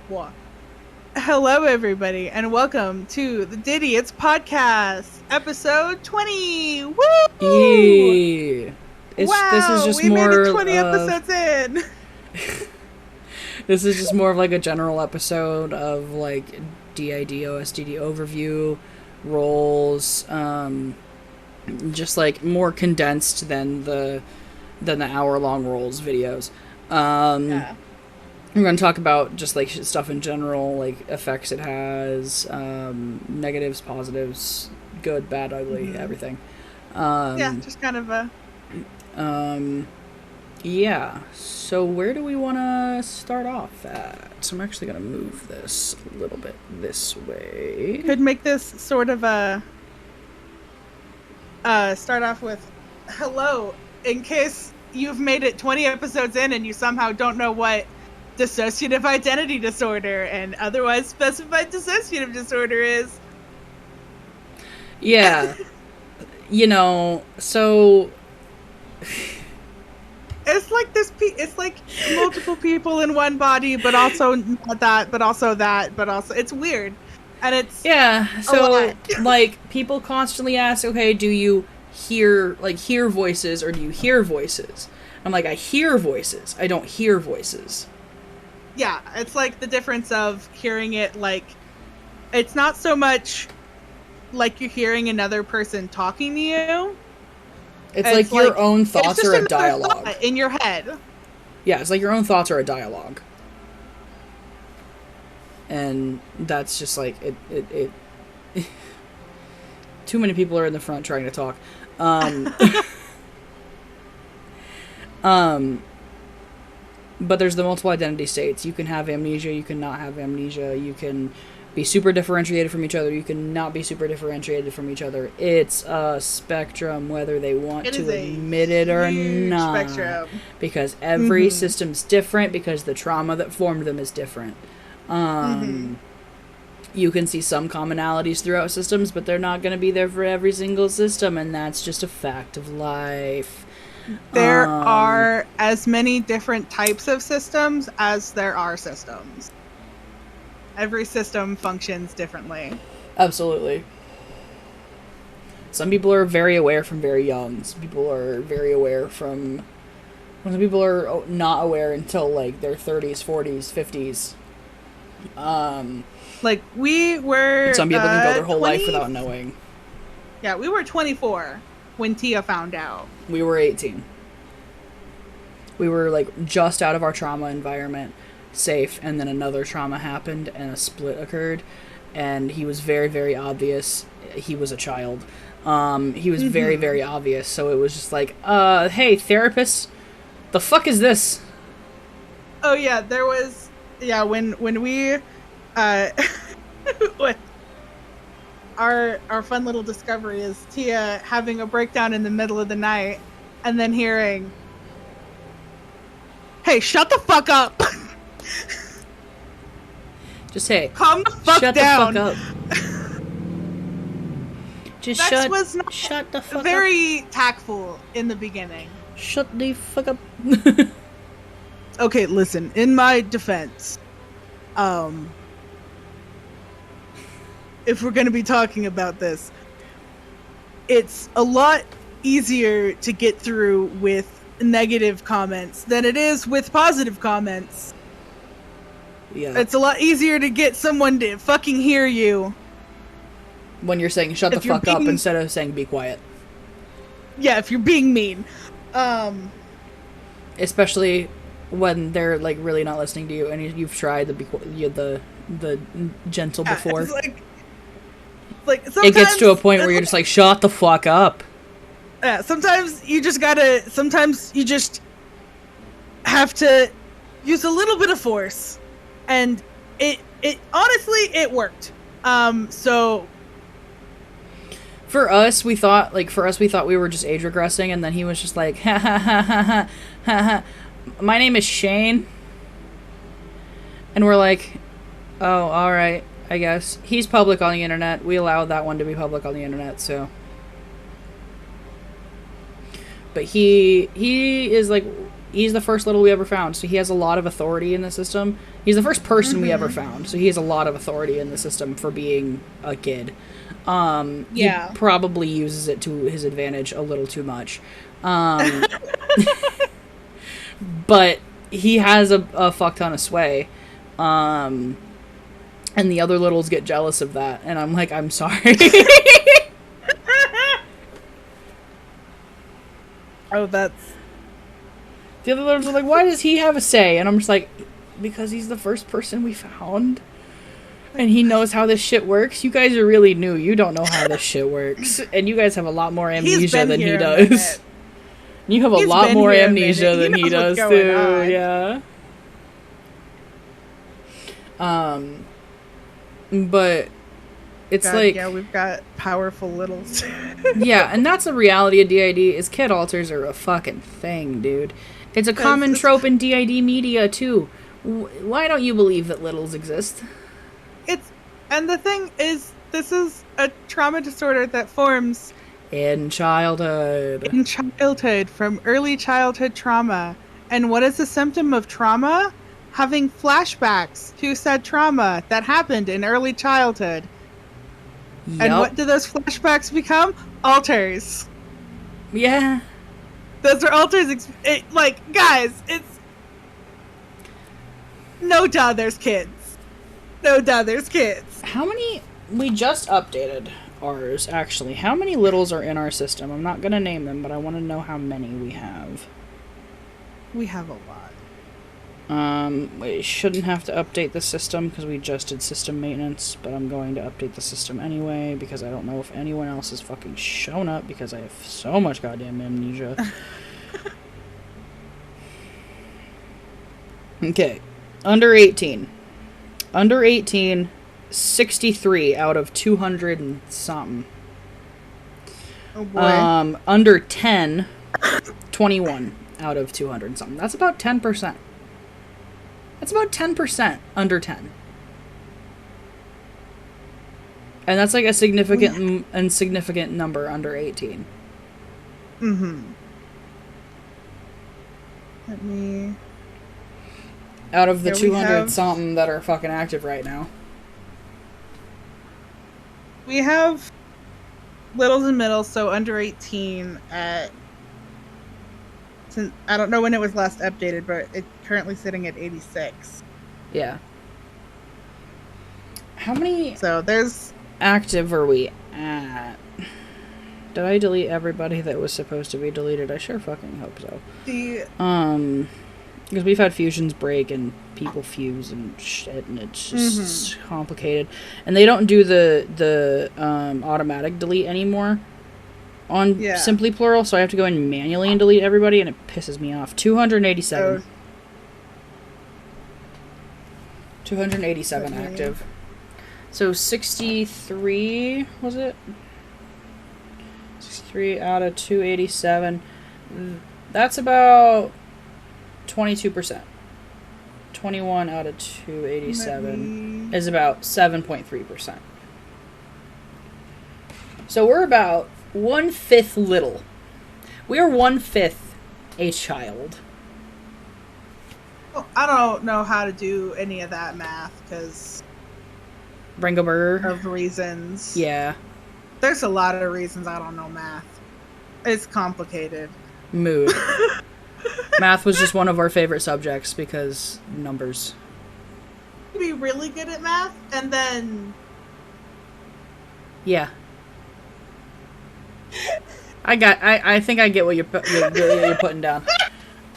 What? Hello, everybody, and welcome to the DIDIOTS podcast, episode 20. Woo! Yeah. This is Wow, just we made it more 20 of episodes in. this is just more of like a general episode of like DID OSDD overview roles, just like more condensed than the hour long roles videos. Um, Yeah. we're going to talk about just like stuff in general, like effects it has, negatives, positives, good, bad, ugly, everything. Yeah, Um, just kind of a. um, Yeah, so where do we want to start off at? So I'm actually going to move this a little bit this way. Could make this sort of a. Start off with hello, in case you've made it 20 episodes in and you somehow don't know what dissociative identity disorder and otherwise specified dissociative disorder is. Yeah, so It's like this. It's like multiple people in one body, but also not that, but also that, but also it's weird, and it's yeah, a so lot. like people constantly ask, okay, do you hear voices or do you hear voices? I'm like, I hear voices. I don't hear voices. Yeah, it's like the difference of hearing it. Like it's not so much like you're hearing another person talking to you. It's like your own It's thoughts just are a another dialogue. thought in your head. Yeah, it's like your own thoughts are a dialogue. And that's just like it too many people are in the front trying to talk. Um, um, but there's the multiple identity states. You can have amnesia, you can not have amnesia, you can be super differentiated from each other, you can not be super differentiated from each other. It's a spectrum whether they want It is to a admit it or huge not. spectrum. Because every system's different, because the trauma that formed them is different. You can see some commonalities throughout systems, but they're not going to be there for every single system, and that's just a fact of life. There are as many different types of systems as there are systems. Every system functions differently. Absolutely. Some people are very aware from very young. Some people are very aware from... Some people are not aware until, like, their 30s, 40s, 50s. Like, we were... Some people can go their whole 20... life without knowing. Yeah, we were 24 when Tia found out. We were 18. We were, like, just out of our trauma environment, safe, and then another trauma happened, and a split occurred, and he was very, very obvious. He was a child. He was very, very obvious, so it was just like, hey, therapist, the fuck is this? Oh, yeah, there was... Yeah, when we... when our fun little discovery is Tia having a breakdown in the middle of the night, and then hearing... Hey, shut the fuck up! Just hey, Calm the fuck shut down. the fuck up. Just That was not shut the fuck up. very tactful in the beginning. Shut the fuck up. Okay, listen, in my defense, if we're going to be talking about this, it's a lot easier to get through with negative comments than it is with positive comments. Yeah. It's a lot easier to get someone to fucking hear you. When you're saying shut the If you're fuck up being- instead of saying be quiet. Yeah, if you're being mean. Especially when they're like really not listening to you and you've tried the gentle before. It's like sometimes, It gets to a point where you're just like, shut the fuck up. Yeah, sometimes you just have to use a little bit of force, and it honestly it worked. So For us, we thought we were just age regressing, and then he was just like, ha ha ha ha ha ha ha. My name is Shane. And we're like, oh, alright, I guess. He's public on the internet. We allowed that one to be public on the internet, so. But he is like, he's the first little we ever found, so he has a lot of authority in the system. He's the first person we ever found, so he has a lot of authority in the system for being a kid. He probably uses it to his advantage a little too much. But he has a fuck ton of sway. And the other littles get jealous of that, and I'm like, I'm sorry. Oh, that's... The other littles are like, why does he have a say? And I'm just like, because he's the first person we found. And he knows how this shit works. You guys are really new. You don't know how this shit works. And you guys have a lot more amnesia than he does. You have a lot more amnesia than he does, too. Yeah. But it's like... Yeah, we've got powerful littles. Yeah, and that's the reality of DID, is kid alters are a fucking thing, dude. It's a common trope in DID media, too. Why don't you believe that littles exist? And the thing is, this is a trauma disorder that forms... In childhood. From early childhood trauma. And what is the symptom of trauma? Having flashbacks to said trauma that happened in early childhood. Yep. And what do those flashbacks become? Alters. Yeah. Those are alters. Guys, it's... No duh, there's kids. No duh, there's kids. How many... We just updated ours, actually. How many littles are in our system? I'm not going to name them, but I want to know how many we have. We have a lot. We shouldn't have to update the system because we just did system maintenance, but I'm going to update the system anyway because I don't know if anyone else has fucking shown up because I have so much goddamn amnesia. Okay. Under 18. Under 18, 63 out of 200 and something. Oh boy. Under 10, 21 out of 200 and something. That's about 10%. That's about 10% under 10. And that's like a significant and significant number under 18. Mm-hmm. Let me... Out of the 200 something that are fucking active right now. We have littles and middles, so under 18 at... I don't know when it was last updated, but it's currently sitting at 86. Yeah. How many... So there's... Active are we at? Did I delete everybody that was supposed to be deleted? I sure fucking hope so. Because we've had fusions break and people fuse and shit, and it's just complicated. And they don't do the automatic delete anymore on Simply Plural, so I have to go in manually and delete everybody, and it pisses me off. 287. 287 active. So 63, was it? 63 out of 287. That's about 22%. 21 out of 287 is about 7.3%. So we're about 1/5 little. We are 1/5 a child. Well, I don't know how to do any of that math because Bringo Burger. Of reasons. Yeah. There's a lot of reasons I don't know math. It's complicated. Mood. Math was just one of our favorite subjects because numbers. Be really good at math and then... Yeah. I think I get what you're putting down.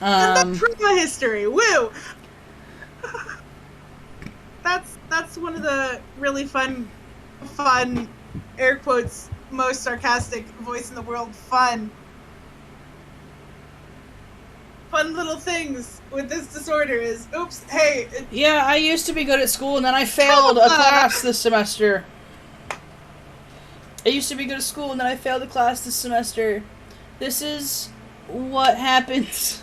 And then trauma history. Woo! That's one of the really fun, air quotes, most sarcastic voice in the world, fun little things with this disorder is, oops, hey. Yeah, I used to be good at school and then I failed a class this semester. I used to be good at school and then I failed a class this semester. This is what happens.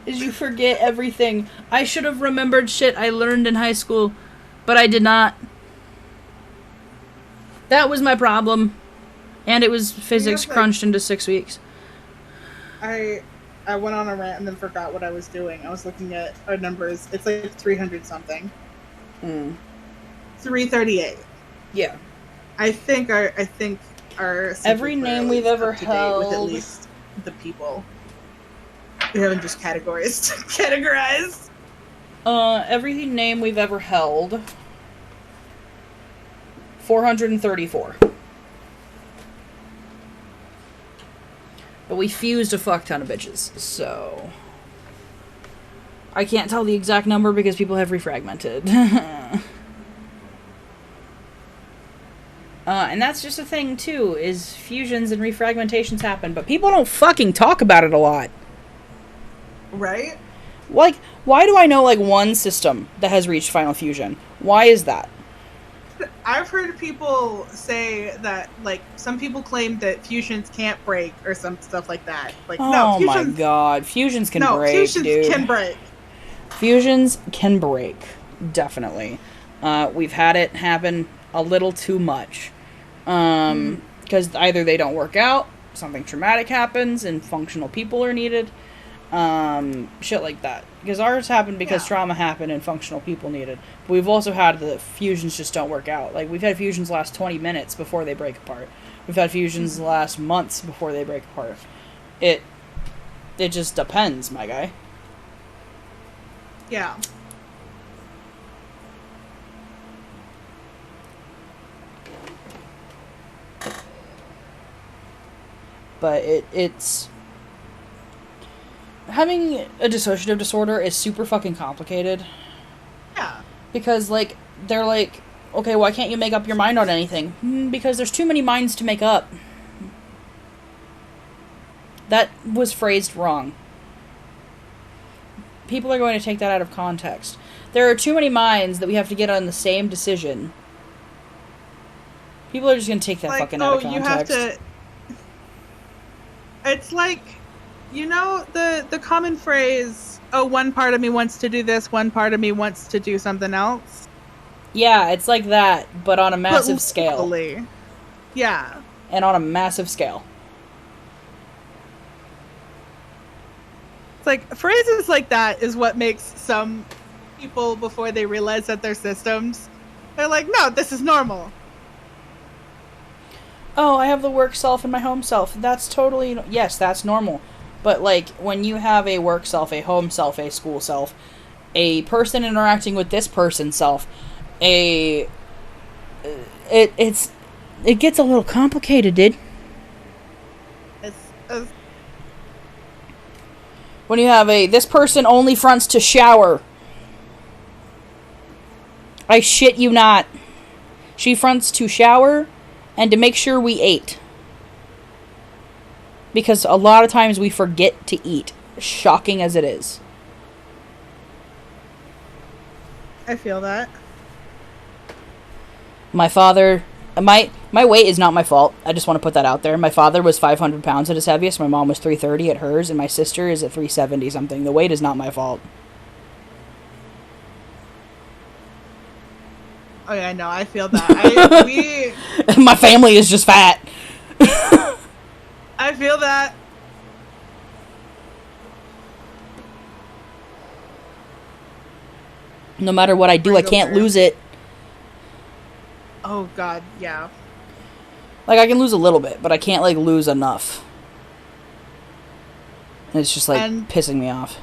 Is you forget everything. I should have remembered shit I learned in high school, but I did not. That was my problem. And it was physics crunched into 6 weeks. I went on a rant and then forgot what I was doing. I was looking at our numbers. It's like 300 something. 338. Yeah. I think our every name we've ever held with at least the people. We haven't just categorized. Every name we've ever held. 434. But we fused a fuck ton of bitches, so I can't tell the exact number because people have refragmented. And that's just a thing, too, is fusions and refragmentations happen, but people don't fucking talk about it a lot. Right? Like, why do I know, like, one system that has reached final fusion? Why is that? I've heard people say that, like, some people claim that fusions can't break or some stuff like that. Like, no, fusions... Oh my god, fusions can break, fusions dude. can break. Fusions can break, definitely. We've had it happen a little too much. Because either they don't work out, something traumatic happens, and functional people are needed. Shit like that. Because ours happened because trauma happened and functional people needed. But we've also had the fusions just don't work out. Like, we've had fusions last 20 minutes before they break apart. We've had fusions last months before they break apart. It just depends, my guy. Yeah. But it's... Having a dissociative disorder is super fucking complicated. Yeah. Because, like, they're like, okay, why can't you make up your mind on anything? Because there's too many minds to make up. That was phrased wrong. People are going to take that out of context. There are too many minds that we have to get on the same decision. People are just going to take that like, fucking out of context. You have to... It's like, you know, the common phrase, oh, one part of me wants to do this, one part of me wants to do something else. Yeah, it's like that, but on a massive scale. Yeah. And on a massive scale. It's like, phrases like that is what makes some people, before they realize that they're systems, they're like, no, this is normal. Oh, I have the work self and my home self. That's totally... Yes, that's normal. But, like, when you have a work self, a home self, a school self, a person interacting with this person's self, it gets a little complicated, dude. When you have this person only fronts to shower. I shit you not. She fronts to shower... and to make sure we ate. Because a lot of times we forget to eat. Shocking as it is. I feel that. My father... My weight is not my fault. I just want to put that out there. My father was 500 pounds at his heaviest. My mom was 330 at hers. And my sister is at 370 something. The weight is not my fault. Oh yeah, no, I feel that. My family is just fat. I feel that. No matter what I do, I can't lose it. Oh god, yeah. Like, I can lose a little bit, but I can't, like, lose enough. And it's just, like, pissing me off.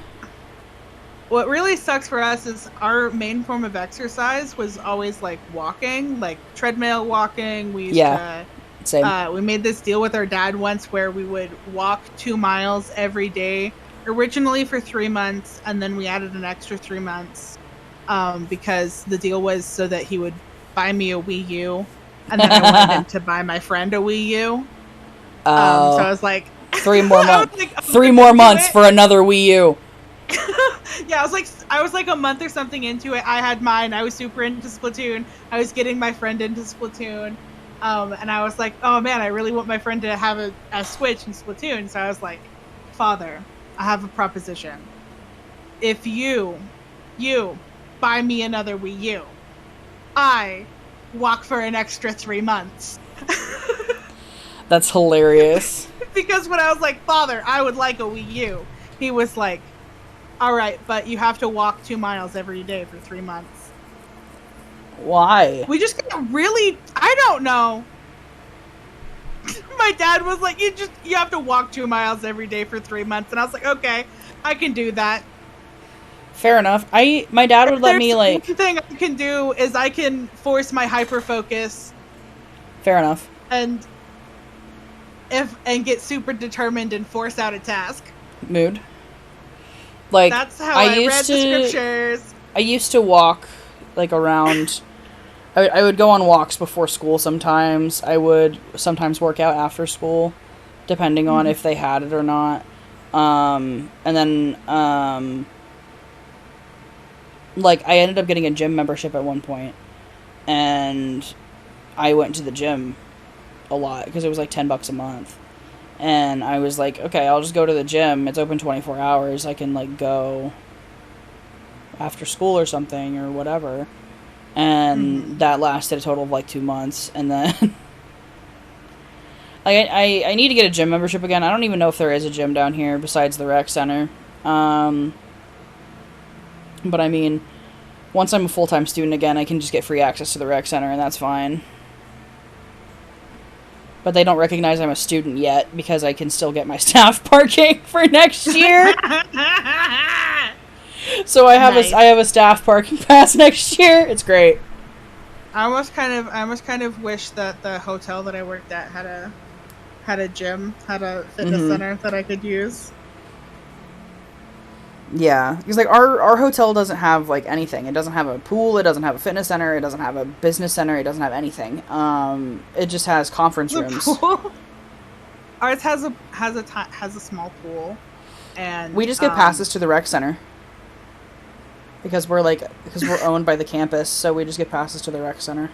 What really sucks for us is our main form of exercise was always, like, walking, like, treadmill walking. We used to... Same. We made this deal with our dad once where we would walk 2 miles every day, originally for 3 months, and then we added an extra 3 months because the deal was so that he would buy me a Wii U, and then I wanted him to buy my friend a Wii U. So I was like... 3 more months. 3 more months for another Wii U. Yeah, I was like a month or something into it. I had mine. I was super into Splatoon. I was getting my friend into Splatoon. And I was like, oh man, I really want my friend to have a Switch in Splatoon. So I was like, Father, I have a proposition. If you buy me another Wii U, I walk for an extra 3 months. That's hilarious. Because when I was like, Father, I would like a Wii U, he was like, all right, but you have to walk 2 miles every day for 3 months. Why? We just got really, I don't know. My dad was like, you have to walk 2 miles every day for 3 months. And I was like, okay, I can do that. Fair enough. My dad would let me, like... One thing I can do is I can force my hyper-focus. Fair enough. And get super determined and force out a task. Mood. Like, that's how I read the scriptures. I used to walk, like, around... I would go on walks before school sometimes. I would sometimes work out after school, depending on if they had it or not. And then, like, I ended up getting a gym membership at one point, and I went to the gym a lot, because it was like $10 a month. And I was like, okay, I'll just go to the gym. It's open 24 hours. I can, like, go after school or something or whatever. And that lasted a total of like 2 months, and then like I need to get a gym membership again. I don't even know if there is a gym down here besides the rec center. But I mean, once I'm a full-time student again, I can just get free access to the rec center, and that's fine. But they don't recognize I'm a student yet, because I can still get my staff parking for next year. So I have a staff parking pass next year. It's great. I almost kind of wish that the hotel that I worked at had a gym, had a fitness center that I could use. Yeah, because like our hotel doesn't have like anything. It doesn't have a pool. It doesn't have a fitness center. It doesn't have a business center. It doesn't have anything. It just has conference rooms. Pool? Ours has a small pool, and we just get passes to the rec center. Because we're owned by the campus, so we just get passes to the rec center.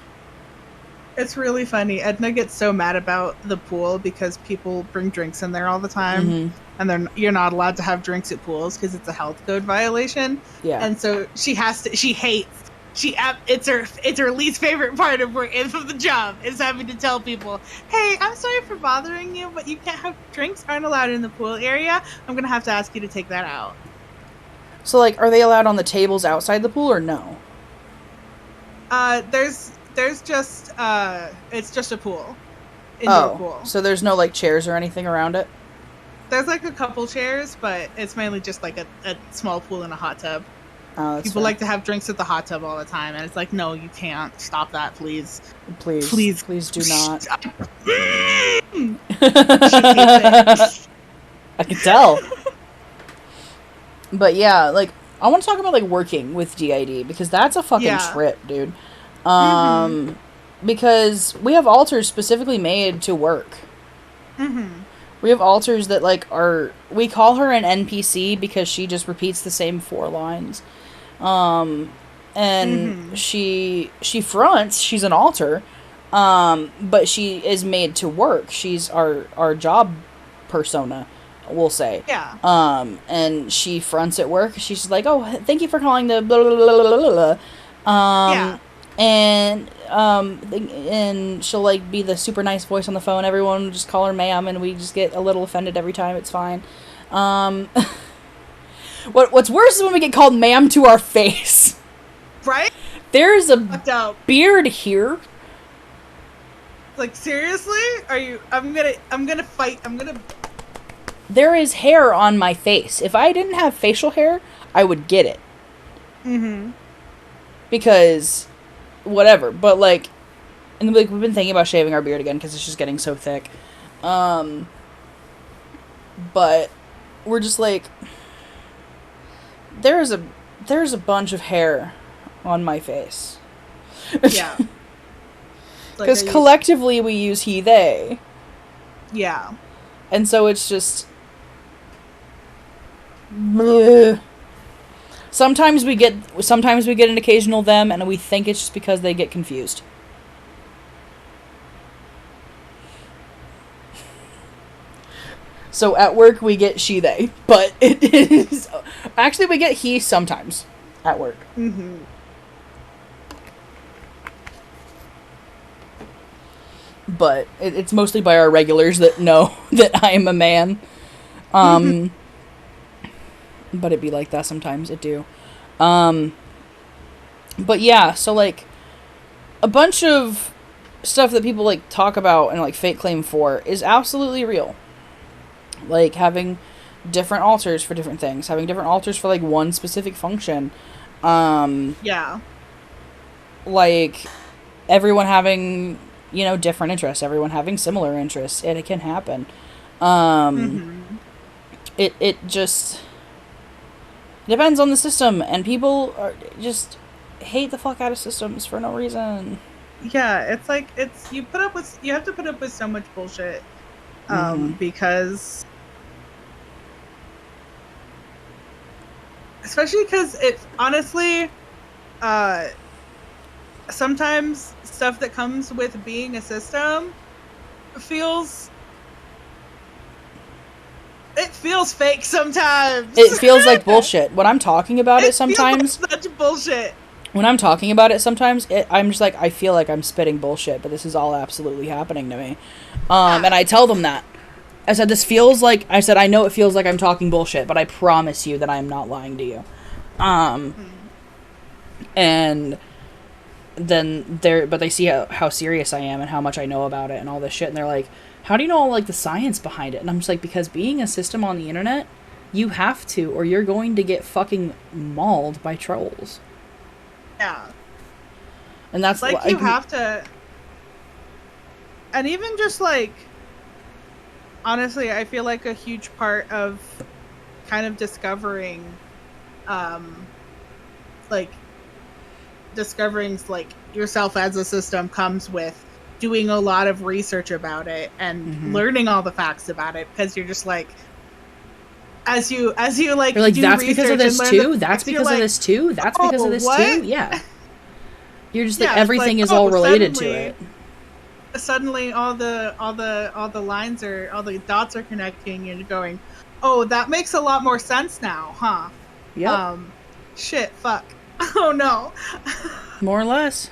It's really funny. Edna gets so mad about the pool because people bring drinks in there all the time, and you're not allowed to have drinks at pools because it's a health code violation. Yeah. And so she hates. It's her least favorite part of the job is having to tell people, "Hey, I'm sorry for bothering you, but you can't have drinks aren't allowed in the pool area. I'm gonna have to ask you to take that out." So, like, are they allowed on the tables outside the pool or no? There's just it's just a pool. Indoor pool. So there's no like chairs or anything around it? There's like a couple chairs, but it's mainly just like a small pool and a hot tub. Oh, that's People fair. like to have drinks at the hot tub all the time, and it's like, no, you can't. Stop that, please. Please do not. I can tell. But yeah, like, I want to talk about, like, working with DID, because that's a fucking trip, dude. Because we have altars specifically made to work. We have altars that, like, we call her an NPC because she just repeats the same 4 lines. And she fronts, she's an altar, but she is made to work. She's our job persona, we'll say. Yeah. And she fronts at work. She's like, "Oh, thank you for calling the blah blah blah blah blah." Yeah. And she'll like be the super nice voice on the phone. Everyone will just call her ma'am, and we just get a little offended every time. It's fine. What's worse is when we get called ma'am to our face. Right? There's a beard here. Like, seriously? I'm gonna fight. There is hair on my face. If I didn't have facial hair, I would get it. Because, whatever. But, like, and like we've been thinking about shaving our beard again because it's just getting so thick. But we're just like, there's a bunch of hair on my face. Yeah. Because collectively we use he, they. Yeah. And so it's just... bleh. Sometimes we get an occasional them, and we think it's just because they get confused. So at work we get she, they. But it is... actually, we get he sometimes at work. But it's mostly by our regulars that know that I am a man. but it be like that sometimes. It do. But yeah, so like a bunch of stuff that people like talk about and like fake claim for is absolutely real. Like having different alters for different things, having different alters for like one specific function. Yeah. Like everyone having, you know, different interests, everyone having similar interests, and it can happen. It just depends on the system, and people are just hate the fuck out of systems for no reason. Yeah, it's like you have to put up with so much bullshit, because especially because it honestly, sometimes stuff that comes with being a system feels fake sometimes. It feels like bullshit. When I'm talking about it sometimes, feels like such bullshit. When I'm talking about it sometimes, I'm just like, I feel like I'm spitting bullshit, but this is all absolutely happening to me. And I tell them that. I said, I know it feels like I'm talking bullshit, but I promise you that I am not lying to you. And then they see how serious I am and how much I know about it and all this shit, and they're like, how do you know all like the science behind it? And I'm just like, because being a system on the internet, you have to, or you're going to get fucking mauled by trolls. Yeah. And that's like you have to, and even just like, honestly, I feel like a huge part of kind of discovering yourself as a system comes with doing a lot of research about it and learning all the facts about it, because you're just like, as you like, you're like, do that's because of this too, that's because of this too, that's because of this too, yeah. You're just like, everything is all related to it. Suddenly all the lines are, all the dots are connecting, and you're going, oh, that makes a lot more sense now, huh? Yep. Shit, fuck. Oh no. More or less.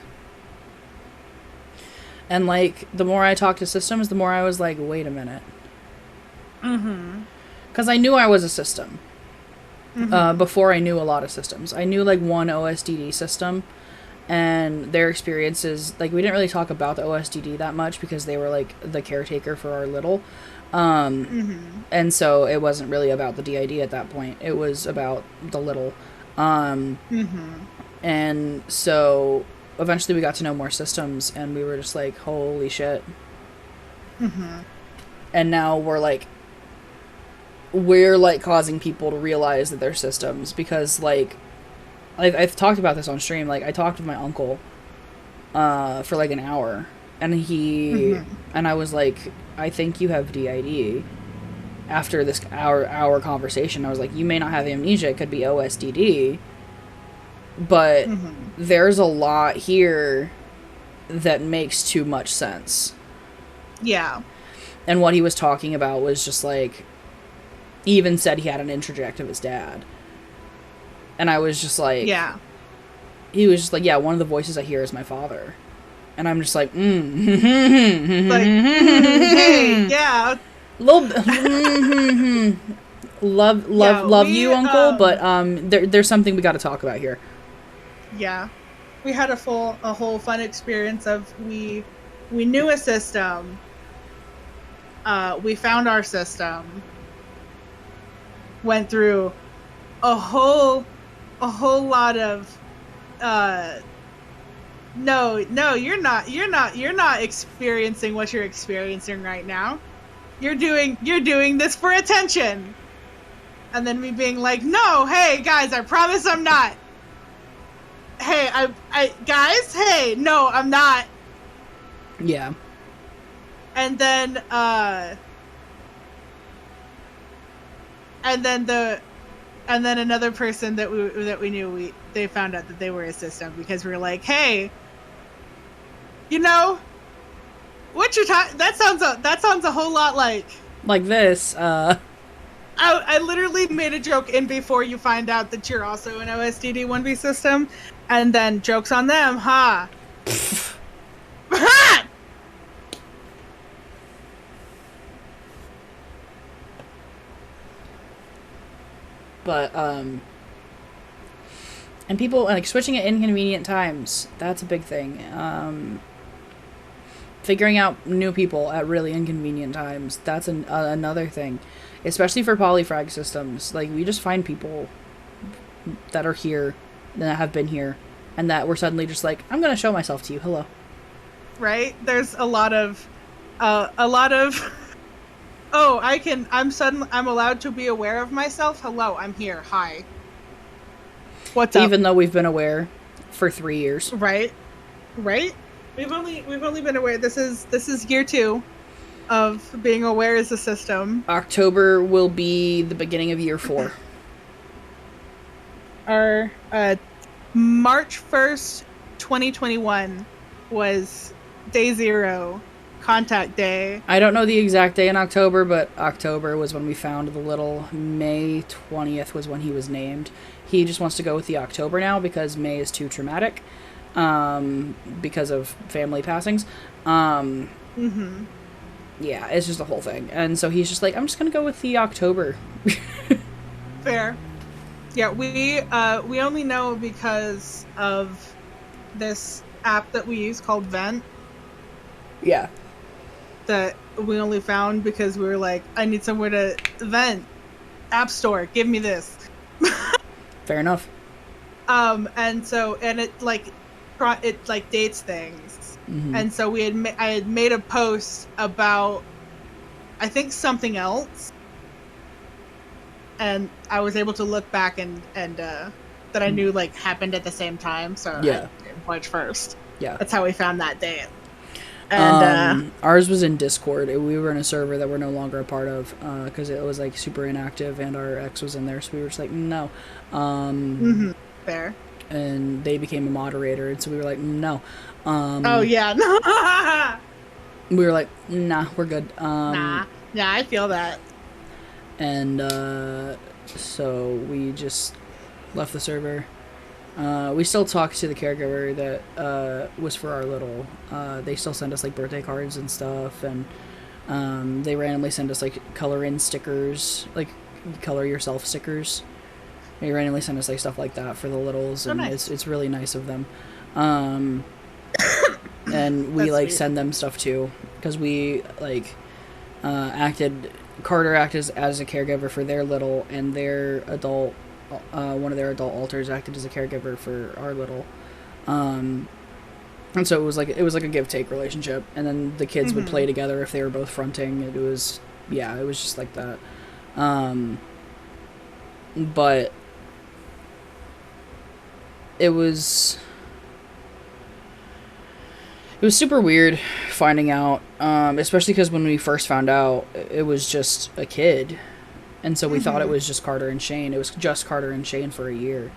And like, the more I talked to systems, the more I was like, wait a minute. Because I knew I was a system. Before I knew a lot of systems. I knew like one OSDD system, and their experiences, like, we didn't really talk about the OSDD that much because they were like the caretaker for our little. And so it wasn't really about the DID at that point. It was about the little. And so eventually we got to know more systems, and we were just like, holy shit. And now we're like causing people to realize that they're systems, because like I've talked about this on stream. Like, I talked with my uncle for like an hour, and and I was like, I think you have DID. After this hour conversation, I was like, you may not have amnesia, it could be OSDD, but there's a lot here that makes too much sense. Yeah. And what he was talking about was just like, he even said he had an introject of his dad. And I was just like... Yeah. He was just like, yeah, one of the voices I hear is my father. And I'm just like, like, hey, yeah. Love you, uncle, but there's something we got to talk about here. Yeah. We had a whole fun experience of, we knew a system. We found our system. Went through a whole lot of no, you're not experiencing what you're experiencing right now. You're doing this for attention. And then me being like, no, hey guys, I promise I'm not. Hey, I guys, hey, no, I'm not. Yeah. And then another person that we knew, they found out that they were a system, because we were like, hey, you know, what you're talking, that sounds a whole lot like this. I literally made a joke in before you find out that you're also an OSDD 1B system, and then joke's on them, ha. Ha! But and people like switching at inconvenient times. That's a big thing. Figuring out new people at really inconvenient times. That's another thing, especially for polyfrag systems. Like, we just find people that are here, that have been here, and that we're suddenly just like, I'm gonna show myself to you. Hello. Right? There's a lot of oh, I'm allowed to be aware of myself. Hello, I'm here. Hi. What's up? Even though we've been aware for 3 years. Right? We've only been aware. This is year 2 of being aware as a system. October will be the beginning of year 4. Our March 1st, 2021 was day 0, contact day. I don't know the exact day in October, but October was when we found the little. May 20th was when he was named. He just wants to go with the October now because May is too traumatic, because of family passings. Yeah, it's just a whole thing. And so he's just like, I'm just going to go with the October. Fair. Yeah, we only know because of this app that we use called Vent. Yeah. That we only found because we were like, I need somewhere to vent. App Store, give me this. Fair enough. And it dates things. And so I had made a post about, I think, something else. And I was able to look back and that I knew like happened at the same time. So yeah, March 1st. Yeah, that's how we found that date. And ours was in Discord. We were in a server that we're no longer a part of because it was like super inactive, and our ex was in there, so we were just like, no. Fair. And they became a moderator, and so we were like, no. Oh yeah, no. We were like, nah, we're good. Nah, yeah, I feel that. And so we just left the server. We still talk to the caregiver that was for our little. They still send us like birthday cards and stuff, and they randomly send us like color in stickers, like color yourself stickers. They randomly send us like stuff like that for the littles, and nice. it's really nice of them. And we like sweet. Send them stuff too, because we like Carter acted as a caregiver for their little, and their adult. One of their adult alters acted as a caregiver for our little, and so it was like a give-take relationship, and then the kids would play together if they were both fronting. It was just like that. But it was super weird finding out, especially because when we first found out, it was just a kid. And so we thought it was just Carter and Shane. It was just Carter and Shane for a year.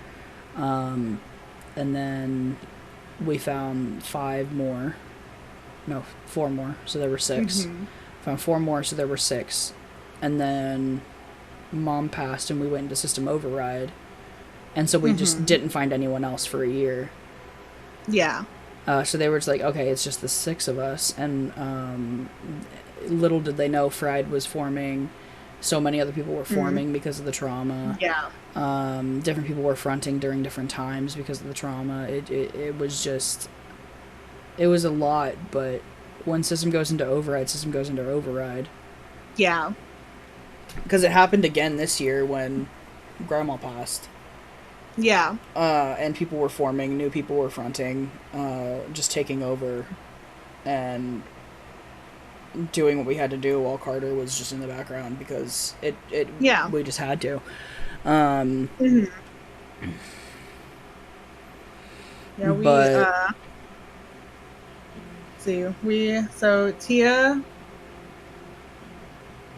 And then we found 4 more. So there were 6. Found 4 more, so there were 6. And then Mom passed and we went into system override. And so we just didn't find anyone else for a year. Yeah. So they were just like, okay, it's just the 6 of us. And little did they know Fried was forming. So many other people were forming because of the trauma. Yeah. Different people were fronting during different times because of the trauma. It was just... It was a lot, but when system goes into override. Yeah. Because it happened again this year when Grandma passed. Yeah. And people were forming, new people were fronting, just taking over, and doing what we had to do while Carter was just in the background because we just had to. Yeah, so Tia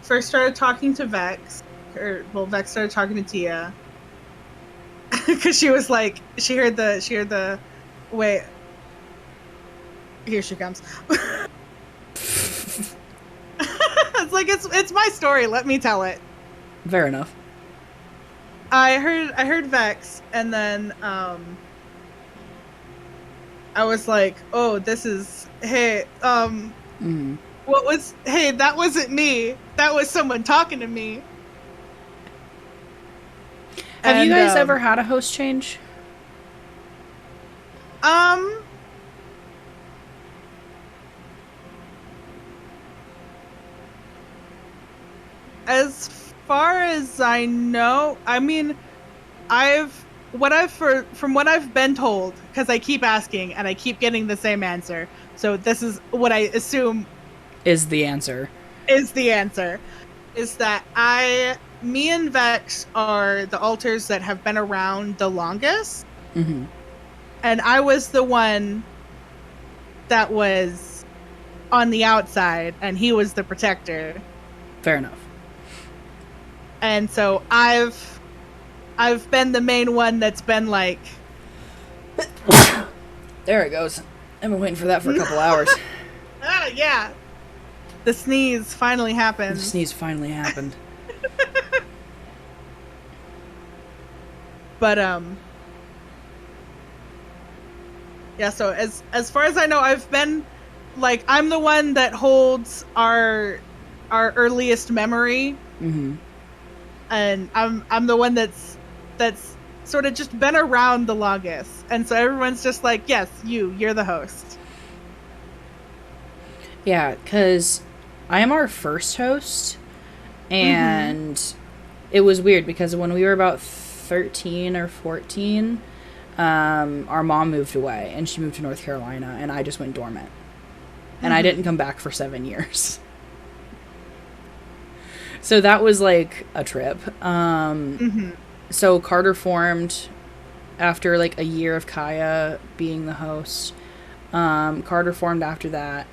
first started talking to Vex, Vex started talking to Tia because she was like, she heard the wait, here she comes. It's like it's my story. Let me tell it. Fair enough. I heard Vex, and then I was like, oh, this is what was that wasn't me. That was someone talking to me. Have And, you guys ever had a host change? As far as I know, I mean, from what I've been told, because I keep asking and I keep getting the same answer. So this is what I assume Is the answer. Is the answer. Is that me and Vex are the alters that have been around the longest. Mm-hmm. And I was the one that was on the outside, and he was the protector. Fair enough. And so I've been the main one that's been like... There it goes. I've been waiting for that for a couple hours. Yeah. The sneeze finally happened. The sneeze finally happened. But, yeah, so as far as I know, I've been, like, I'm the one that holds our earliest memory. Mm-hmm. And I'm the one that's sort of just been around the longest. And so everyone's just like, yes, you're the host. Yeah, because I am our first host, and it was weird because when we were about 13 or 14, our mom moved away, and she moved to North Carolina, and I just went dormant. And I didn't come back for 7 years. So that was like a trip. So Carter formed after like a year of Kaya being the host. Carter formed after that,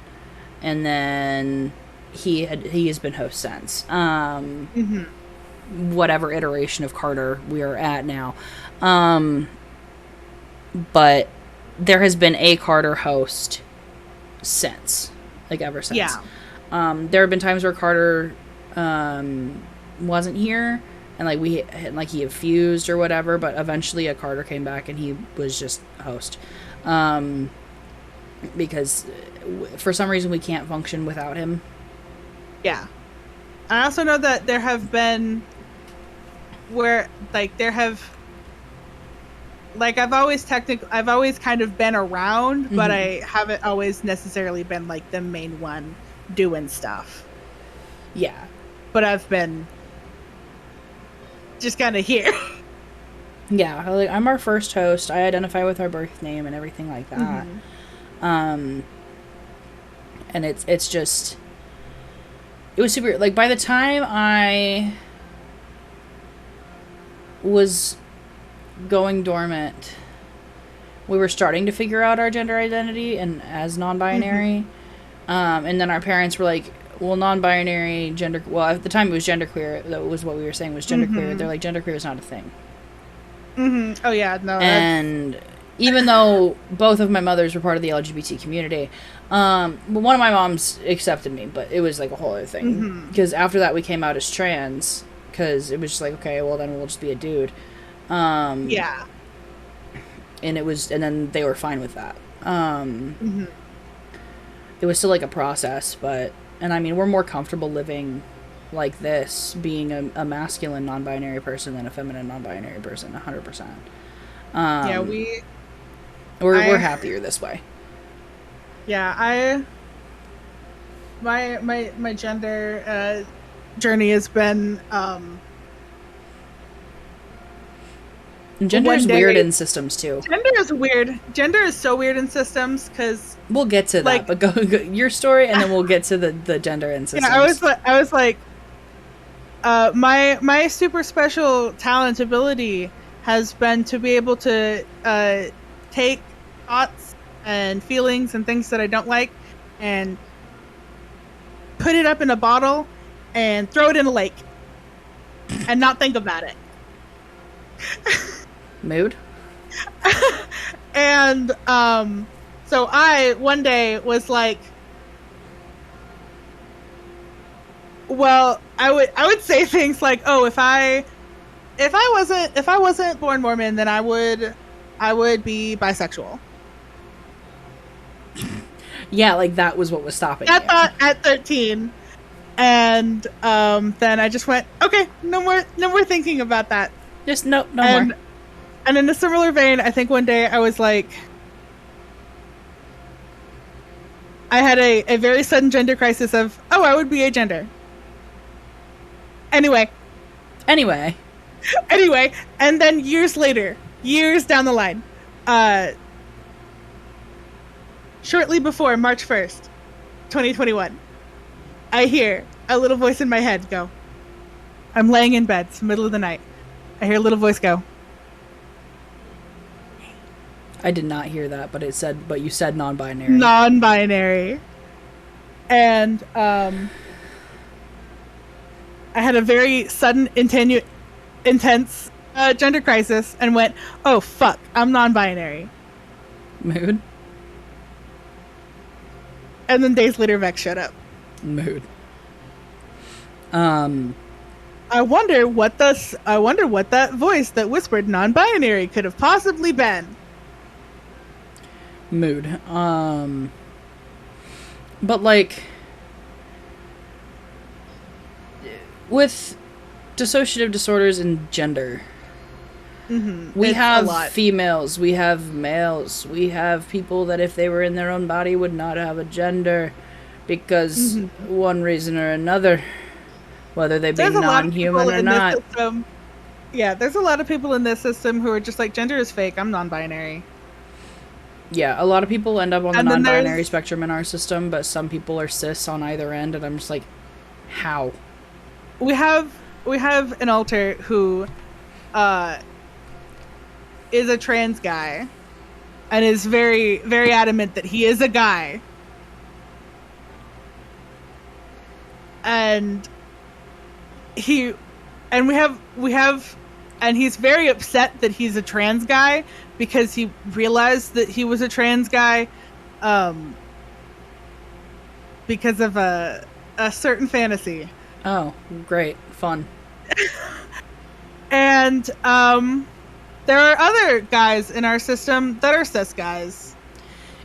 and then he has been host since. Whatever iteration of Carter we are at now. But there has been a Carter host since, like ever since. Yeah. There have been times where Carter wasn't here, and like he had fused or whatever, but eventually a Carter came back and he was just host, because for some reason we can't function without him. Yeah. I also know that there have been where I've always kind of been around, but I haven't always necessarily been like the main one doing stuff. Yeah. But I've been just kind of here. Yeah, like I'm our first host. I identify with our birth name and everything like that. And it's just, it was super, like by the time I was going dormant, we were starting to figure out our gender identity and as non-binary. And then our parents were like, well, non-binary, gender... Well, at the time it was genderqueer. That was what we were saying was genderqueer. They're like, genderqueer is not a thing. Oh, yeah, no. And even though both of my mothers were part of the LGBT community, one of my moms accepted me, but it was like a whole other thing. Because after that we came out as trans, because it was just like, okay, well then we'll just be a dude. Yeah. And then they were fine with that. It was still like a process, but... And I mean, we're more comfortable living like this, being a masculine non-binary person than a feminine non-binary person, 100%. Yeah, we're happier this way. Yeah, my gender journey has been gender is weird in systems too. Gender is weird. Gender is so weird in systems because we'll get to that. But go your story, and then we'll get to the gender in systems. Yeah, I was like, my super special talent ability has been to be able to take thoughts and feelings and things that I don't like and put it up in a bottle and throw it in a lake and not think about it. Mood. And so I one day was like, well, I would say things like, oh, if I wasn't born Mormon, then I would be bisexual. Yeah, like that was what was stopping I thought at 13. And then I just went, okay, no more thinking about that. Just no and, more. And in a similar vein, I think one day I was like, I had a very sudden gender crisis of, oh, I would be agender. Anyway. And then years later, years down the line, shortly before March 1st, 2021, I hear a little voice in my head go, I'm laying in bed, it's the middle of the night. I hear a little voice go. I did not hear that, but you said non-binary. Non-binary. And I had a very sudden, intense gender crisis and went, oh, fuck, I'm non-binary. Mood. And then days later, Vex shut up. Mood. I wonder what that voice that whispered non-binary could have possibly been. Mood. But like with dissociative disorders and gender, we have females, we have males, we have people that if they were in their own body would not have a gender because one reason or another, whether they be non-human or not. Yeah, there's a lot of people in this system who are just like, gender is fake, I'm non-binary. Yeah, a lot of people end up on the non-binary spectrum in our system, but some people are cis on either end, and I'm just like, how? We have an alter who is a trans guy and is very, very adamant that he is a guy. And we have and he's very upset that he's a trans guy because he realized that he was a trans guy because of a certain fantasy. Oh, great. Fun. And there are other guys in our system that are cis guys.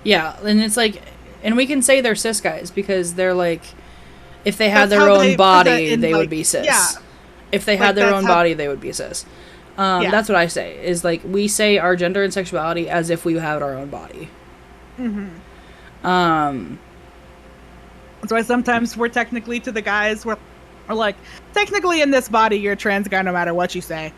Yeah, and it's like, and we can say they're cis guys because they're like, if they had their own body, they would be cis. Yeah. If they had their own body, they would be cis. That's what I say, is like, we say our gender and sexuality as if we had our own body. That's why sometimes we're technically, to the guys, we're like, technically in this body, you're a trans guy no matter what you say.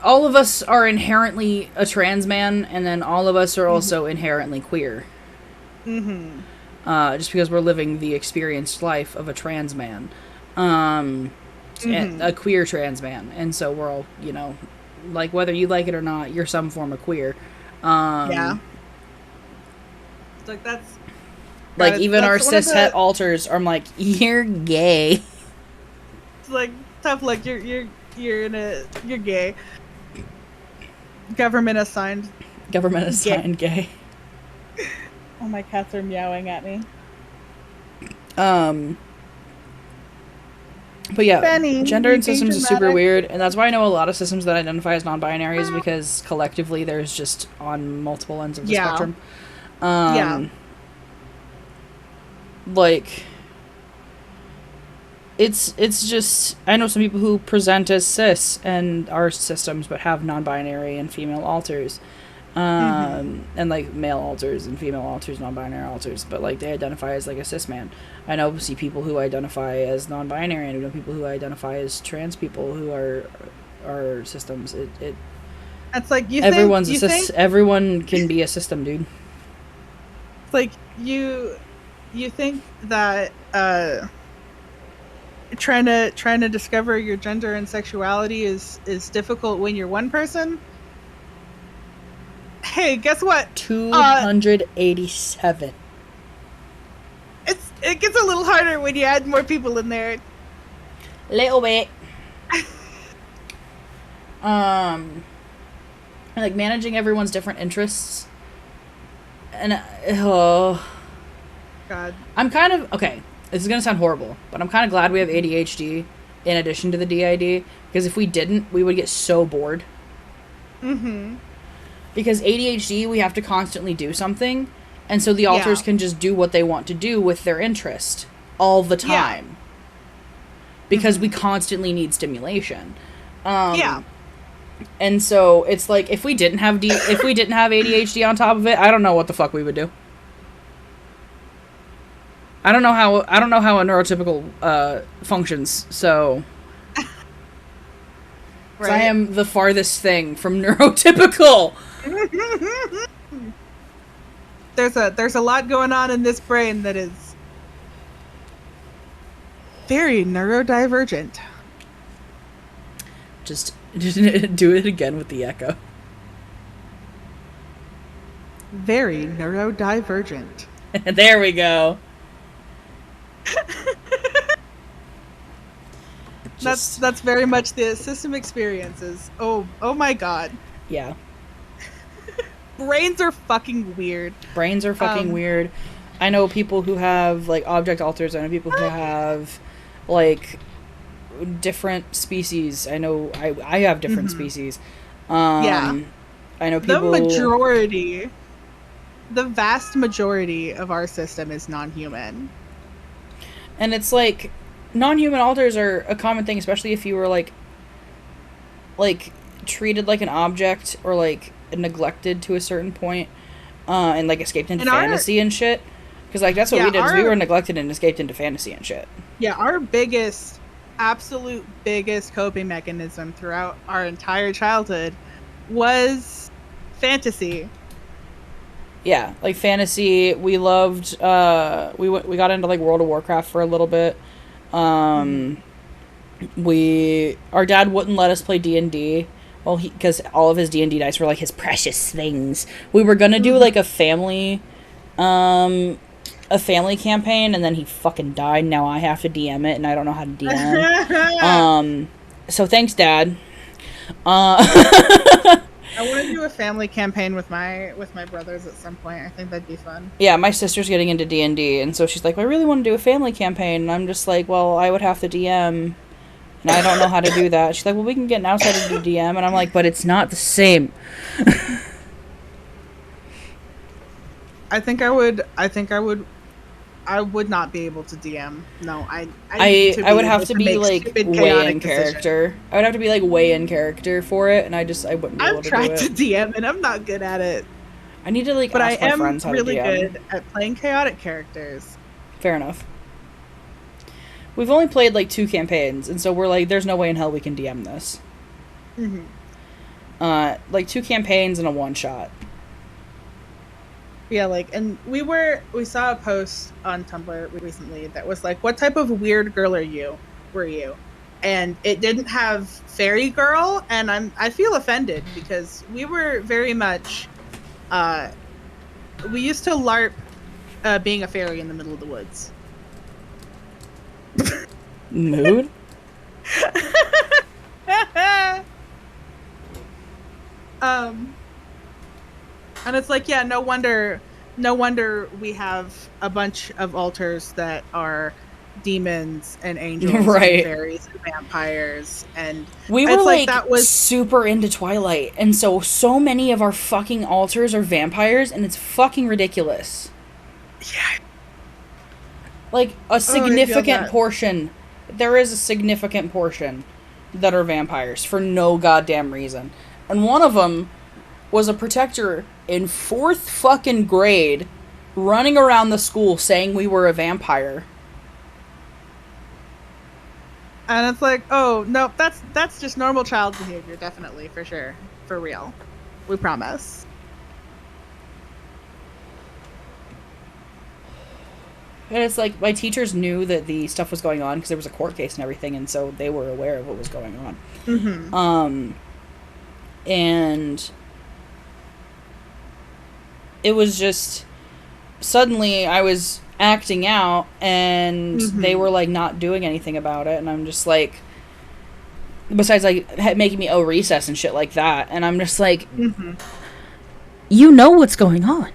All of us are inherently a trans man, and then all of us are also inherently queer. Just because we're living the experienced life of a trans man. A queer trans man. And so we're all, you know, like, whether you like it or not, you're some form of queer. Yeah. It's like, that's... Like, even our cis-het alters are like, you're gay. It's like, tough, like, you're gay. Government assigned gay. Oh, my cats are meowing at me. But yeah, Benny, gender in systems is super weird, and that's why I know a lot of systems that identify as non-binaries, because collectively there's just on multiple ends of the spectrum. Like, it's just, I know some people who present as cis and are systems but have non-binary and female alters. And like male alters and female alters, non-binary alters, but like they identify as like a cis man. I know people who identify as non-binary, and I know people who identify as trans people who are systems. It's like, everyone can be a system, dude. It's like you think that trying to discover your gender and sexuality is difficult when you're one person. Hey, guess what? 287. It gets a little harder when you add more people in there. Little bit. Like managing everyone's different interests. And God. I'm kind of okay. This is gonna sound horrible, but I'm kind of glad we have ADHD in addition to the DID, because if we didn't, we would get so bored. Because ADHD, we have to constantly do something, and so the alters can just do what they want to do with their interest all the time. because we constantly need stimulation. Yeah. And so it's like if we didn't have ADHD on top of it, I don't know what the fuck we would do. I don't know how a neurotypical functions. So right. I am the farthest thing from neurotypical. There's a lot going on in this brain that is very neurodivergent. Just do it again with the echo. Very neurodivergent. There we go. That's very much the system experiences. Oh my god. Yeah. Brains are fucking weird. Brains are fucking weird. I know people who have like object alters. I know people who have like different species. I know I have different species. Yeah. I know people. The vast majority of our system is non-human. And it's like non-human alters are a common thing, especially if you were like treated like an object or like neglected to a certain point, and like escaped into fantasy and shit. Because like that's what we did. We were neglected and escaped into fantasy and shit. Yeah, our absolute biggest coping mechanism throughout our entire childhood was fantasy. Yeah, like fantasy. We loved. We got into like World of Warcraft for a little bit. Our dad wouldn't let us play D&D. Well, because all of his D&D dice were like his precious things. We were gonna do like a family campaign, and then he fucking died. Now I have to DM it, and I don't know how to DM. So thanks, Dad. I want to do a family campaign with my brothers at some point. I think that'd be fun. Yeah, my sister's getting into D&D, and so she's like, well, I really want to do a family campaign, and I'm just like, well, I would have to DM, and I don't know how to do that. She's like, well, we can get an outsider to do DM, and I'm like, but it's not the same. I would not be able to DM. No, I would have to be like way in character. I would have to be like way in character for it, and I wouldn't be able to do it. I've tried to DM, and I'm not good at it. I need to like ask my friends how to DM. But I am really good at playing chaotic characters. Fair enough. We've only played like 2 campaigns, and so we're like, there's no way in hell we can DM this. Like 2 campaigns and a one-shot. Yeah, like, and we saw a post on Tumblr recently that was like, what type of weird girl were you? And it didn't have fairy girl, and I feel offended because we were very much, we used to LARP being a fairy in the middle of the woods. Mood? And it's like, yeah, no wonder we have a bunch of altars that are demons and angels, right, and fairies and vampires, and we were like that was super into Twilight, and so many of our fucking altars are vampires, and it's fucking ridiculous. Yeah, like a significant portion. There is a significant portion that are vampires for no goddamn reason, and one of them was a protector in 4th fucking grade running around the school saying we were a vampire. And it's like, oh, no, that's just normal child behavior, definitely, for sure. For real. We promise. And it's like, my teachers knew that the stuff was going on because there was a court case and everything, and so they were aware of what was going on. And it was just, suddenly I was acting out, and they were like not doing anything about it, and I'm just like, besides like making me owe recess and shit like that, and I'm just like, you know what's going on.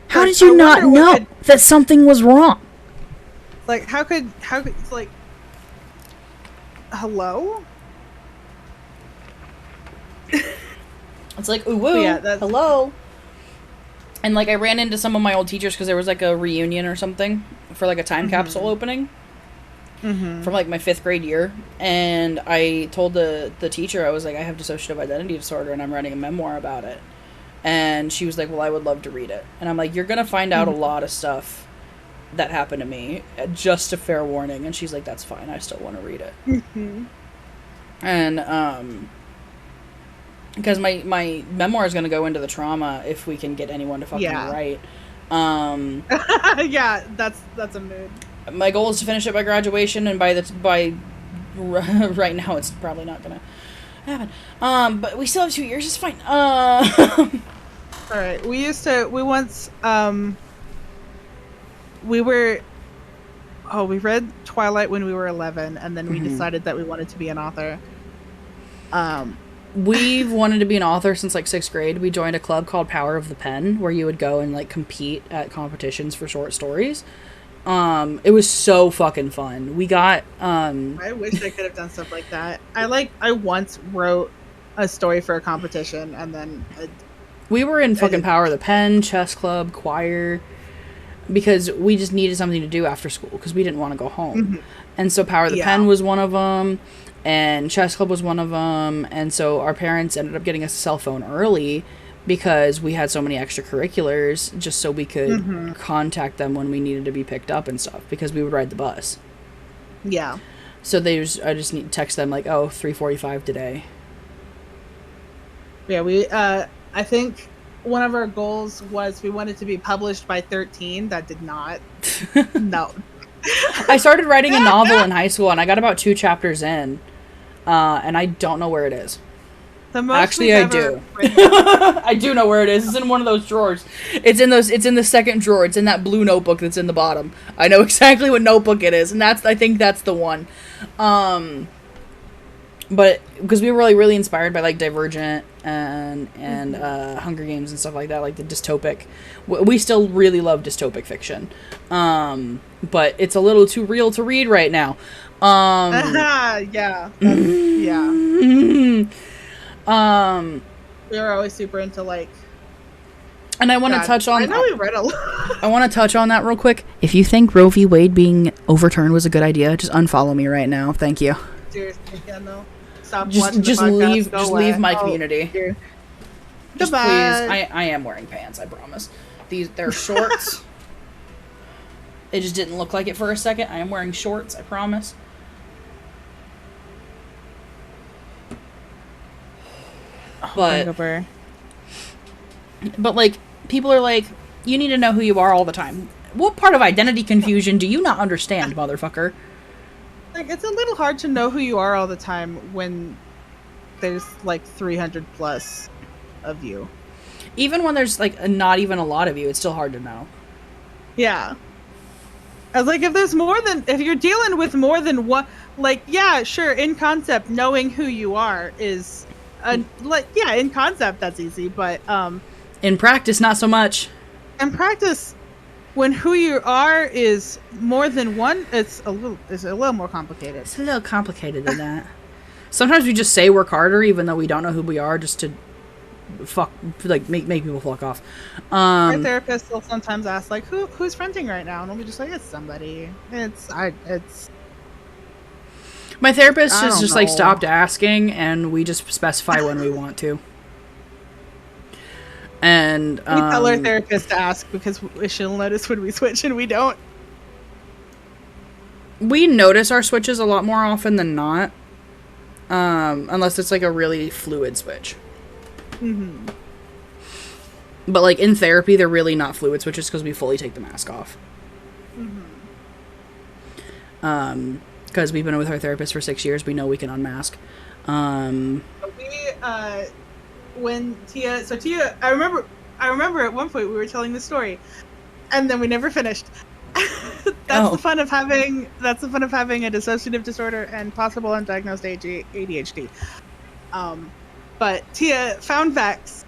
How did you not know that something was wrong? Like, how could it's like, hello? It's like, ooh, woo, yeah, hello. And, like, I ran into some of my old teachers because there was, like, a reunion or something for, like, a time capsule opening from, like, my 5th grade year. And I told the teacher, I was like, I have dissociative identity disorder and I'm writing a memoir about it. And she was like, well, I would love to read it. And I'm like, you're going to find out a lot of stuff that happened to me. Just a fair warning. And she's like, that's fine. I still want to read it. And, because my memoir is going to go into the trauma if we can get anyone to fucking write. Yeah, that's a mood. My goal is to finish it by graduation, and by right now it's probably not going to happen. But we still have 2 years. It's fine. All right. We read Twilight when we were 11, and then we decided that we wanted to be an author. We've wanted to be an author since like 6th grade. We joined a club called Power of the Pen, where you would go and like compete at competitions for short stories. It was so fucking fun. We got I wish I could have done stuff like that. I once wrote a story for a competition, and then we were in fucking Power of the Pen, chess club, choir, because we just needed something to do after school because we didn't want to go home. And so Power of the Pen was one of them. And chess club was one of them. And so our parents ended up getting us a cell phone early because we had so many extracurriculars, just so we could contact them when we needed to be picked up and stuff, because we would ride the bus. Yeah. So I just need to text them like, oh, 3:45 today. Yeah, I think one of our goals was we wanted to be published by 13. That did not. No. I started writing a novel in high school, and I got about 2 chapters in. And I don't know where it is. Actually, I do. I do know where it is. It's in one of those drawers. It's in the second drawer. It's in that blue notebook that's in the bottom. I know exactly what notebook it is, and I think that's the one. But because we were really inspired by like Divergent and Hunger Games and stuff like that, like the dystopic. We still really love dystopic fiction. But it's a little too real to read right now. Yeah. We were always super into like. And I want to touch on. I know we read a lot. I want to touch on that real quick. If you think Roe v. Wade being overturned was a good idea, just unfollow me right now. Thank you. Seriously, yeah, no. Stop just leave my community. Just Goodbye. Please. I am wearing pants. I promise. They're shorts. It just didn't look like it for a second. I am wearing shorts. I promise. But like, people are like, you need to know who you are all the time. What part of identity confusion do you not understand, motherfucker? Like, it's a little hard to know who you are all the time when there's like 300 plus of you. Even when there's like not even a lot of you, it's still hard to know. Yeah. I was like, if you're dealing with more than one, like, yeah, sure, in concept, knowing who you are is, in concept, that's easy, but, in practice, not so much. In practice, when who you are is more than one, it's a little more complicated. It's a little complicated than that. Sometimes we just say work harder, even though we don't know who we are, just to make people fuck off. Our therapist will sometimes ask, like, who's fronting right now? And we'll be just like, it's somebody. My therapist has just like stopped asking, and we just specify when we want to. And we tell our therapist to ask because she'll notice when we switch and we don't. We notice our switches a lot more often than not, unless it's like a really fluid switch. Mm-hmm. But like in therapy, they're really not fluid switches because we fully take the mask off. Mm-hmm. Because we've been with our therapist for 6 years, we know we can unmask. When Tia, I remember at one point we were telling the story, and then we never finished. That's the fun of having a dissociative disorder and possible undiagnosed ADHD. But Tia found Vex,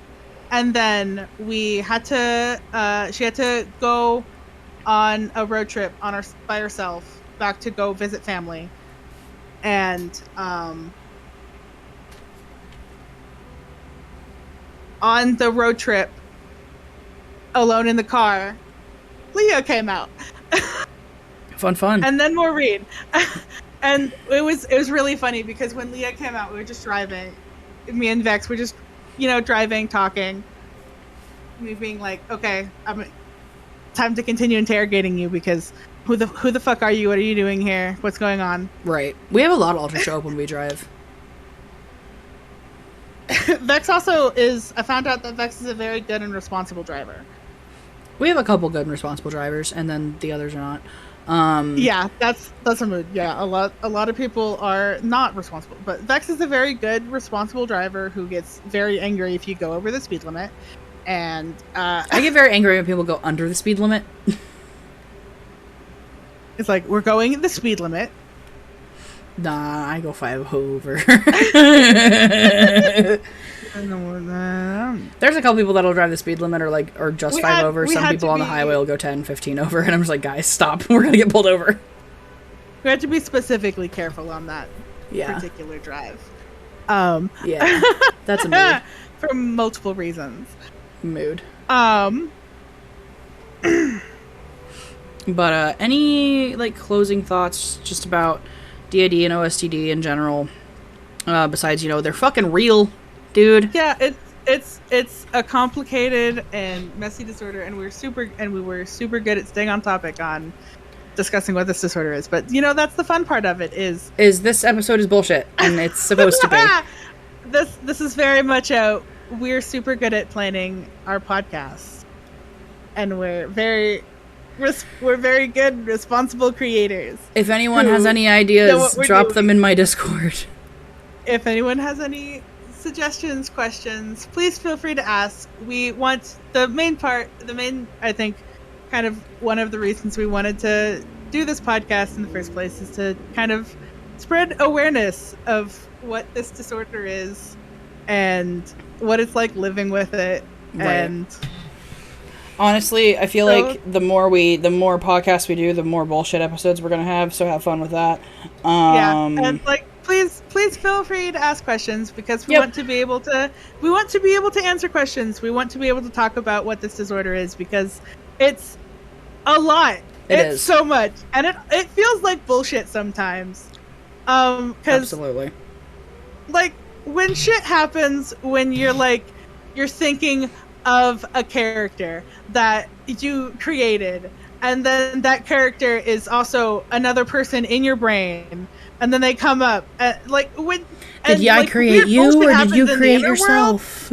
and then she had to go on a road trip by herself back to go visit family, and on the road trip alone in the car, Leah came out. Fun. And then Maureen. And it was really funny because when Leah came out, we were just driving. Me and Vex were just, driving, talking. Me being like, okay, time to continue interrogating you because who the fuck are you? What are you doing here? What's going on? Right. We have a lot of ultra show up when we drive. Vex also I found out that Vex is a very good and responsible driver. We have a couple good and responsible drivers, and then the others are not. Yeah, that's a mood. Yeah, a lot of people are not responsible, but Vex is a very good, responsible driver who gets very angry if you go over the speed limit. And I get very angry when people go under the speed limit. It's like, we're going the speed limit. Nah, I go 5 over. There's a couple people that'll drive the speed limit or just 5 over. Some people on the highway will go 10, 15 over. And I'm just like, guys, stop. We're going to get pulled over. We have to be specifically careful on that particular drive. Yeah, that's a mood. For multiple reasons. Mood. But any closing thoughts just about DID and OSDD in general? Besides, they're fucking real, dude. Yeah, it's a complicated and messy disorder, and we were super good at staying on topic on discussing what this disorder is. But that's the fun part of it is this episode is bullshit, and it's supposed to be. This is very much we're super good at planning our podcast, and we're very good, responsible creators. If anyone has any ideas, drop them in my Discord. If anyone has any suggestions, questions, please feel free to ask. We want I think, kind of one of the reasons we wanted to do this podcast in the first place is to kind of spread awareness of what this disorder is and what it's like living with it. Right. And honestly, I feel like the more podcasts we do, the more bullshit episodes we're gonna have. So have fun with that. And please feel free to ask questions because we want to be able to answer questions. We want to be able to talk about what this disorder is because it's a lot. It's so much, and it feels like bullshit sometimes. Absolutely. When shit happens, when you're thinking of a character that you created, and then that character is also another person in your brain, and then they come up did I create you or did you create yourself?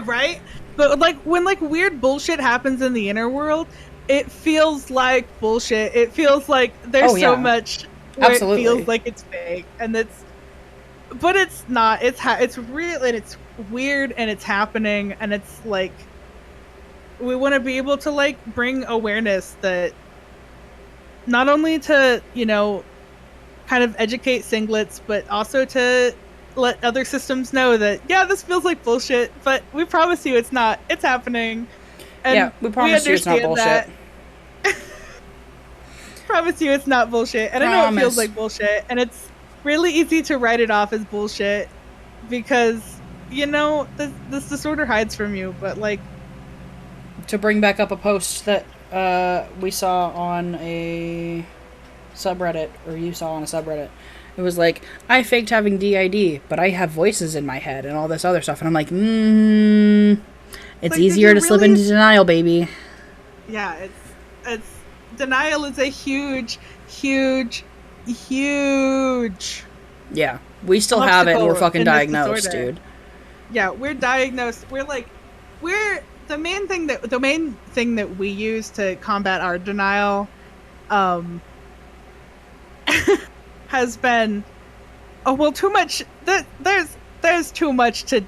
Right? But when weird bullshit happens in the inner world, it feels like bullshit. It feels like there's so much where Absolutely. It feels like it's fake, and but it's not. It's real, and it's weird, and it's happening, and it's we want to be able to bring awareness that not only to kind of educate singlets, but also to let other systems know that this feels like bullshit, but we promise you it's not. It's happening. And we promise you it's not bullshit. Promise you it's not bullshit. And I know it feels like bullshit, and it's really easy to write it off as bullshit because this disorder hides from you. But to bring back up a post that we saw on a subreddit, or you saw on a subreddit, it was I faked having DID, but I have voices in my head and all this other stuff, and I'm like, it's easier to slip into denial, baby. Yeah, it's denial is a huge yeah, we still have it, and we're fucking diagnosed, dude. Yeah, we're diagnosed. We're the main thing that we use to combat our denial has been too much. There's too much to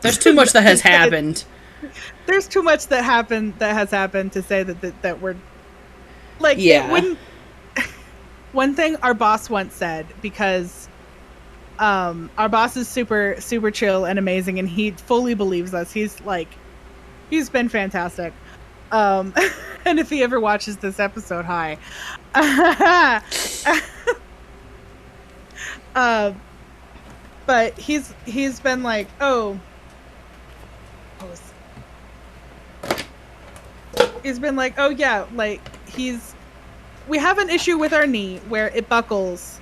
there's too much that has happened. There's too much that has happened to say that we're it wouldn't. One thing our boss once said, because our boss is super super chill and amazing, and he fully believes us. He's been fantastic. And if he ever watches this episode, hi. But he's been He's been like, oh yeah, like we have an issue with our knee where it buckles,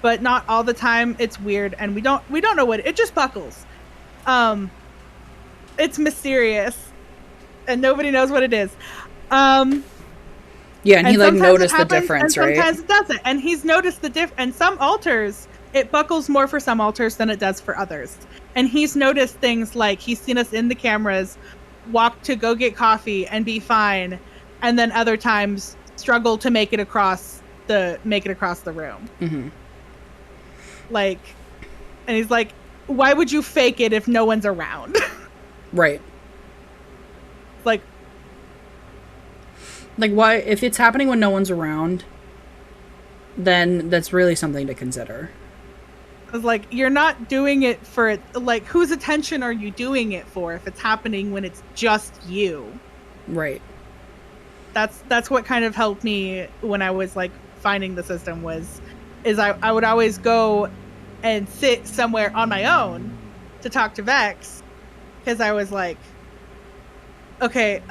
but not all the time. It's weird, and we don't know what it just buckles. It's mysterious, and nobody knows what it is. Yeah, and he like noticed the difference, and right? Sometimes it doesn't, and he's noticed the difference. And some altars, it buckles more for some altars than it does for others. And he's noticed things like he's seen us in the cameras walk to go get coffee and be fine, and then other times struggle to make it across the room. Mm-hmm. Like, and he's like, why would you fake it if no one's around? Right. Like why, if it's happening when no one's around, then that's really something to consider. I was like, you're not doing it for, like, whose attention are you doing it for if it's happening when it's just you? Right. That's what kind of helped me when I was like finding the system is I would always go and sit somewhere on my own to talk to Vex, because I was like, okay,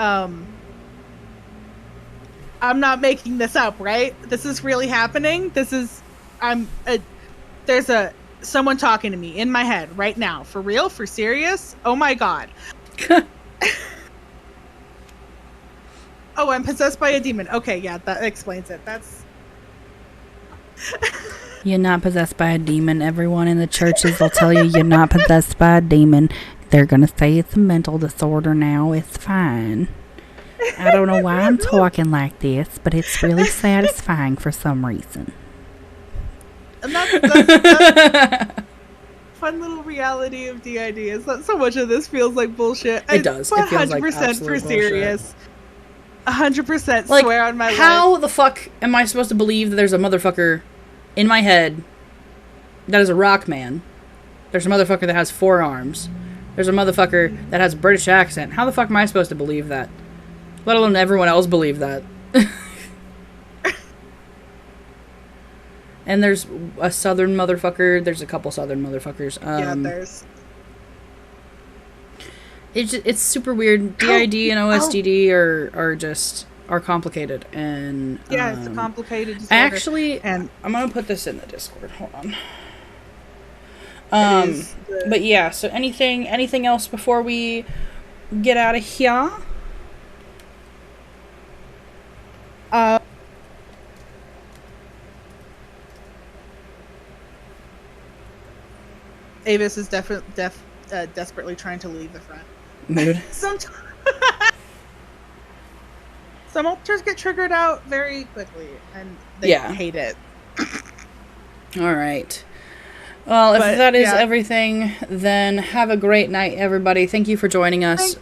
I'm not making this up, right? This is really happening. There's someone talking to me in my head right now. For real? For serious? Oh my god. Oh, I'm possessed by a demon. Okay, yeah, that explains it. That's... You're not possessed by a demon. Everyone in the churches will tell you you're not possessed by a demon. They're going to say it's a mental disorder now. It's fine. I don't know why I'm talking like this, but it's really satisfying for some reason. And that's fun little reality of DID is that so much of this feels like bullshit. It does. It feels like 100% for serious. 100% like, swear on my life. How the fuck am I supposed to believe that there's a motherfucker in my head that is a rock man? There's a motherfucker that has 4 arms. There's a motherfucker that has a British accent. How the fuck am I supposed to believe that? Let alone everyone else believe that. And there's a southern motherfucker. There's a couple southern motherfuckers. Yeah, there's... It's super weird. DID and OSDD are complicated, and yeah, it's a complicated disorder. I'm gonna put this in the Discord. Hold on. But yeah. So anything else before we get out of here? Avis is desperately trying to leave the front. Mood. Some altars get triggered out very quickly, and they hate it. All right. Well, if that is everything, then have a great night, everybody. Thank you for joining us.